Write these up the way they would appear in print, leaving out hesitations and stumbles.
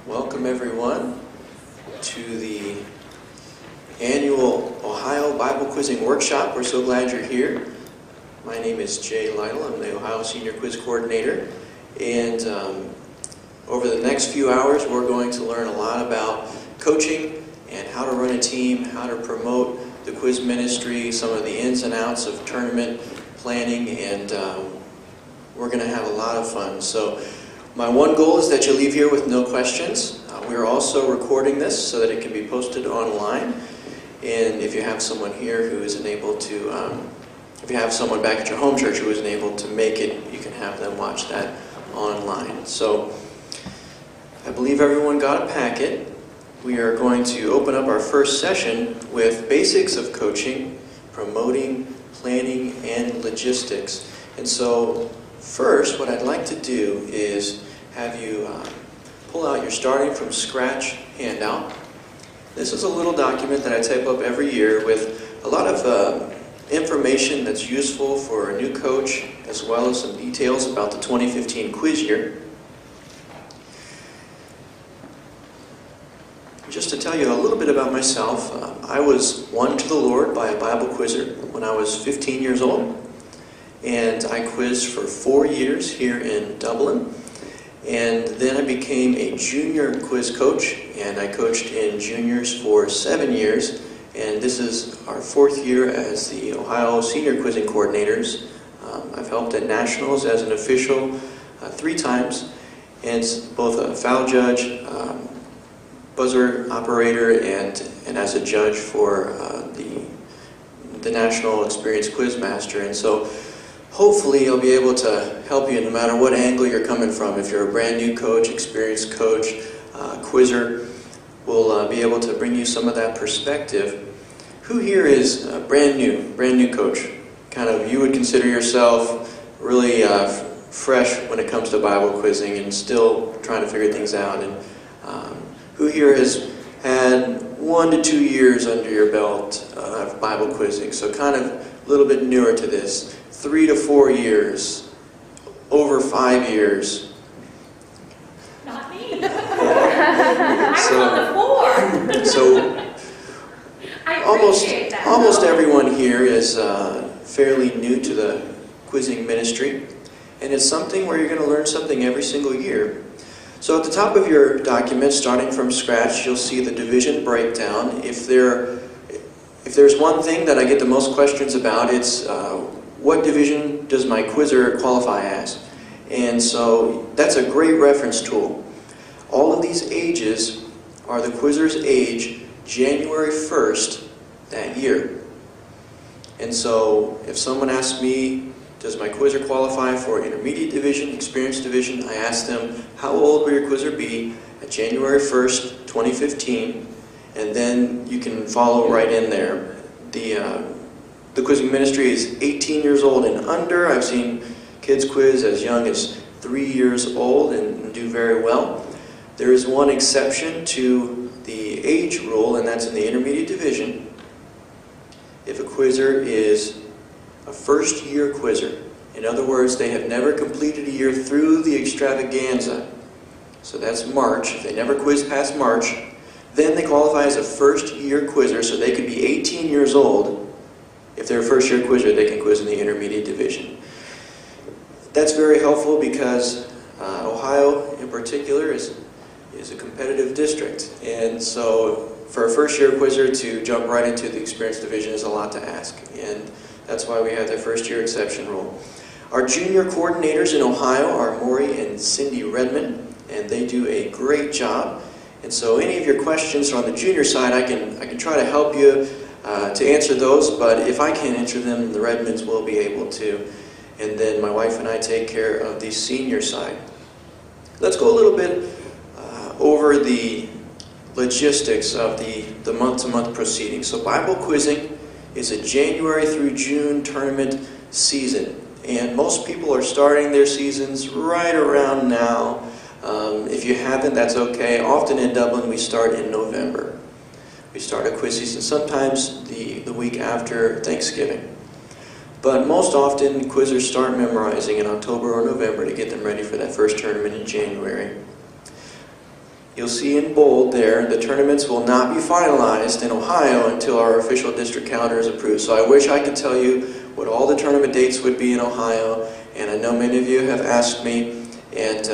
Welcome everyone to the annual Ohio Bible Quizzing Workshop. We're so glad you're here. My name is Jay Lytle. I'm the Ohio Senior Quiz Coordinator. And over the next few hours, we're going to learn a lot about coaching and how to run a team, how to promote the quiz ministry, some of the ins and outs of tournament planning, and we're going to have a lot of fun. So my one goal is that you leave here with no questions. We're also recording this so that it can be posted online. And if you have someone here who isn't able to, if you have someone back at your home church who isn't able to make it, you can have them watch that online. So I believe everyone got a packet. We are going to open up our first session with basics of coaching, promoting, planning, and logistics. And so first, what I'd like to do is have you pull out your starting from scratch handout. This is a little document that I type up every year with a lot of information that's useful for a new coach, as well as some details about the 2015 quiz year. Just to tell you a little bit about myself, I was won to the Lord by a Bible quizzer when I was 15 years old. And I quizzed for 4 years here in Dublin. And then I became a junior quiz coach, and I coached in juniors for 7 years. And this is our 4th year as the Ohio Senior Quizzing Coordinators. I've helped at Nationals as an official 3 times, and both a foul judge, buzzer operator, and as a judge for the National Experienced Quizmaster. And so hopefully I'll be able to help you no matter what angle you're coming from. If you're a brand new coach, experienced coach, quizzer, we'll be able to bring you some of that perspective. Who here is brand new coach? Kind of, you would consider yourself really fresh when it comes to Bible quizzing and still trying to figure things out. And who here has had 1 to 2 years under your belt of Bible quizzing? So kind of a little bit newer to this. 3 to 4 years, over 5 years. Not me. I was on the 4. So almost everyone here is fairly new to the quizzing ministry, and it's something where you're going to learn something every single year. So at the top of your document, starting from scratch, you'll see the division breakdown. If there's one thing that I get the most questions about, it's what division does my quizzer qualify as? And so that's a great reference tool. All of these ages are the quizzer's age January 1st that year. And so if someone asks me, does my quizzer qualify for intermediate division, experienced division, I ask them, how old will your quizzer be at January 1st, 2015? And then you can follow right in there. The quizzing ministry is 18 years old and under. I've seen kids quiz as young as 3 years old and do very well. There is one exception to the age rule, and that's in the intermediate division. If a quizzer is a first-year quizzer, in other words, they have never completed a year through the Extravaganza, so that's March, if they never quizzed past March, then they qualify as a first-year quizzer, so they could be 18 years old. If they're a first-year quizzer, they can quiz in the intermediate division. That's very helpful because Ohio, in particular, is a competitive district. And so for a first-year quizzer to jump right into the experienced division is a lot to ask. And that's why we have the first-year exception rule. Our junior coordinators in Ohio are Maury and Cindy Redmond, and they do a great job. And so any of your questions on the junior side, I can try to help you to answer those, but if I can't answer them, the Redmonds will be able to. And then my wife and I take care of the senior side. Let's go a little bit over the logistics of the month-to-month proceedings. So Bible quizzing is a January through June tournament season, and most people are starting their seasons right around now. If you haven't, that's okay. Often in Dublin, we start in November. We start a quiz season sometimes the week after Thanksgiving. But most often, quizzers start memorizing in October or November to get them ready for that first tournament in January. you'll see in bold there, the tournaments will not be finalized in Ohio until our official district calendar is approved. So I wish I could tell you what all the tournament dates would be in Ohio, and I know many of you have asked me, and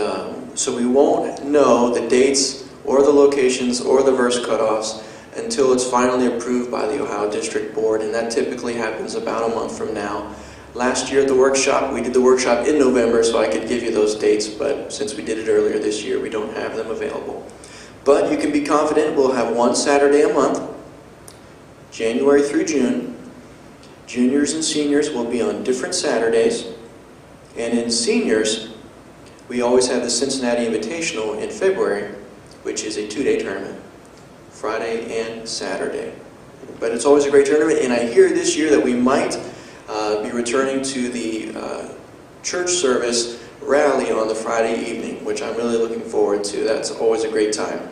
so we won't know the dates or the locations or the verse cutoffs until it's finally approved by the Ohio District Board, and that typically happens about a month from now. Last year at the workshop, we did the workshop in November, so I could give you those dates, but since we did it earlier this year, we don't have them available. But you can be confident we'll have one Saturday a month, January through June. Juniors and seniors will be on different Saturdays, and in seniors, we always have the Cincinnati Invitational in February, which is a two-day tournament, Friday and Saturday. But it's always a great tournament, and I hear this year that we might be returning to the church service rally on the Friday evening, which I'm really looking forward to. That's always a great time.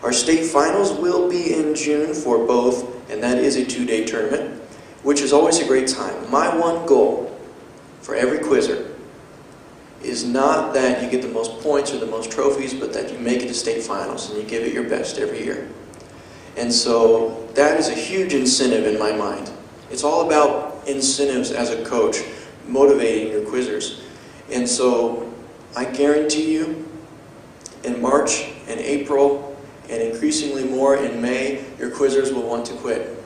Our state finals will be in June for both, and that is a two-day tournament, which is always a great time. My one goal for every quizzer is not that you get the most points or the most trophies, but that you make it to state finals and you give it your best every year. And so that is a huge incentive in my mind. It's all about incentives as a coach, motivating your quizzers. And so I guarantee you, in March and April, and increasingly more in May, your quizzers will want to quit.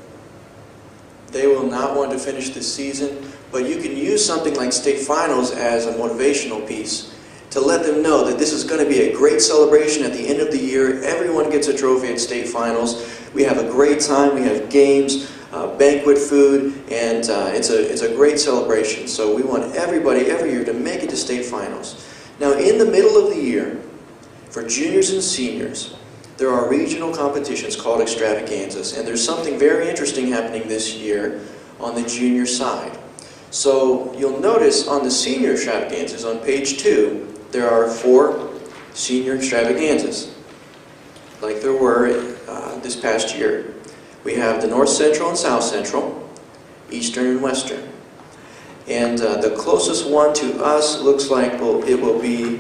They will not want to finish this season, but you can use something like state finals as a motivational piece to let them know that this is going to be a great celebration at the end of the year. Everyone gets a trophy at state finals. We have a great time. We have games, banquet food, and it's a great celebration. So we want everybody every year to make it to state finals. Now, in the middle of the year, for juniors and seniors, there are regional competitions called Extravaganzas, and there's something very interesting happening this year on the junior side. So you'll notice on the senior Extravaganzas, on page 2, there are 4 senior Extravaganzas, like there were this past year. We have the North Central and South Central, Eastern and Western. And the closest one to us looks like it will be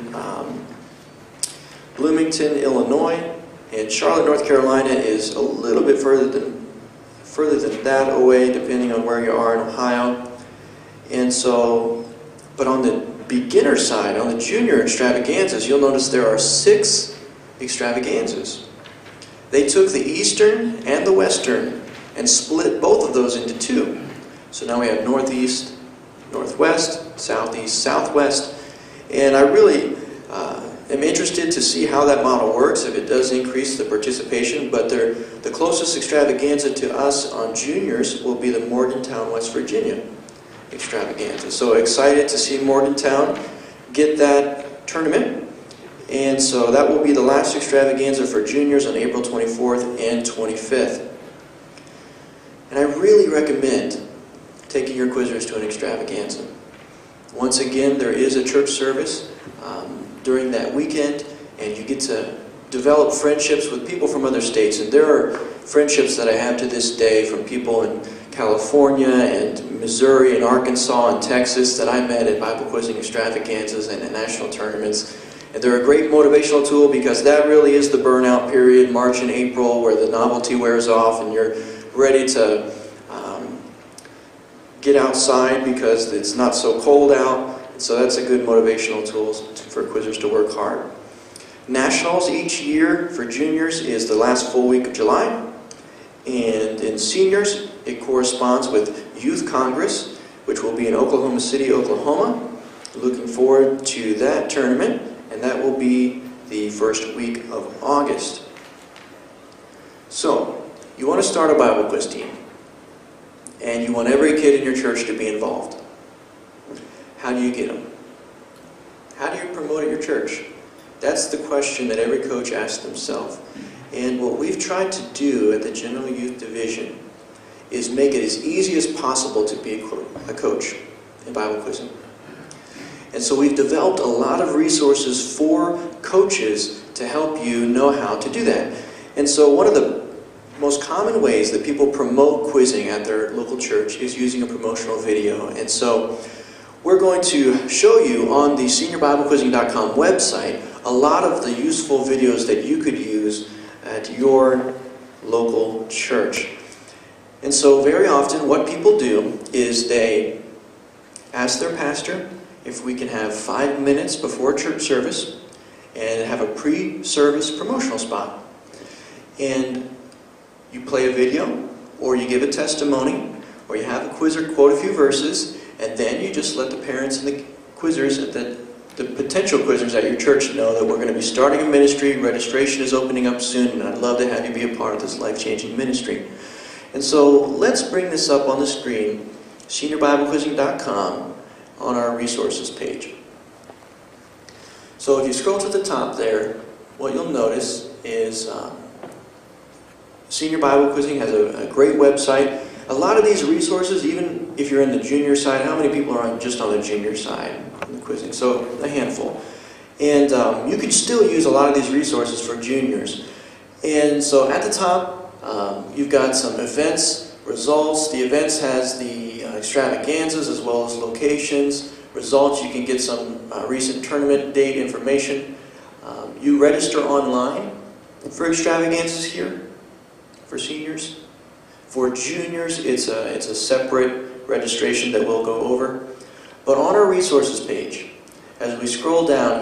Bloomington, Illinois, and Charlotte, North Carolina is a little bit further than that away, depending on where you are in Ohio. And so, but on the beginner side, on the junior Extravaganzas, you'll notice there are 6 Extravaganzas. They took the Eastern and the Western and split both of those into 2. So now we have Northeast, Northwest, Southeast, Southwest, and I really am interested to see how that model works, if it does increase the participation, but the closest Extravaganza to us on juniors will be the Morgantown, West Virginia Extravaganza. So excited to see Morgantown get that tournament. And so that will be the last Extravaganza for juniors on April 24th and 25th. And I really recommend taking your quizzers to an Extravaganza. Once again, there is a church service during that weekend, and you get to develop friendships with people from other states. And there are friendships that I have to this day from people in California and Missouri and Arkansas and Texas that I met at Bible quizzing extravaganzas and at national tournaments. And they're a great motivational tool because that really is the burnout period, March and April, where the novelty wears off and you're ready to get outside because it's not so cold out. So that's a good motivational tool for quizzers to work hard. Nationals each year for juniors is the last full week of July. And in seniors, it corresponds with Youth Congress, which will be in Oklahoma City, Oklahoma. Looking forward to that tournament, and that will be the first week of August. So, you want to start a Bible quiz team, and you want every kid in your church to be involved. How do you get them? How do you promote at your church? That's the question that every coach asks themselves. And what we've tried to do at the General Youth Division is make it as easy as possible to be a coach in Bible quizzing. And so we've developed a lot of resources for coaches to help you know how to do that. And so one of the most common ways that people promote quizzing at their local church is using a promotional video. And so we're going to show you on the seniorbiblequizzing.com website a lot of the useful videos that you could use at your local church. And so very often what people do is they ask their pastor if we can have 5 minutes before church service and have a pre-service promotional spot. And you play a video, or you give a testimony, or you have a quizzer quote a few verses, and then you just let the parents and the quizzers, the potential quizzers at your church know that we're going to be starting a ministry, registration is opening up soon, and I'd love to have you be a part of this life-changing ministry. And so let's bring this up on the screen, seniorbiblequizzing.com, on our resources page. So if you scroll to the top there, what you'll notice is Senior Bible Quizzing has a great website. A lot of these resources, even if you're in the junior side, how many people are just on the junior side in the quizzing? So a handful. And you can still use a lot of these resources for juniors. And so at the top, you've got some events, results. The events has the extravaganzas as well as locations. Results, you can get some recent tournament date information. You register online for extravaganzas here for seniors. For juniors, it's a separate registration that we'll go over. But on our resources page, as we scroll down,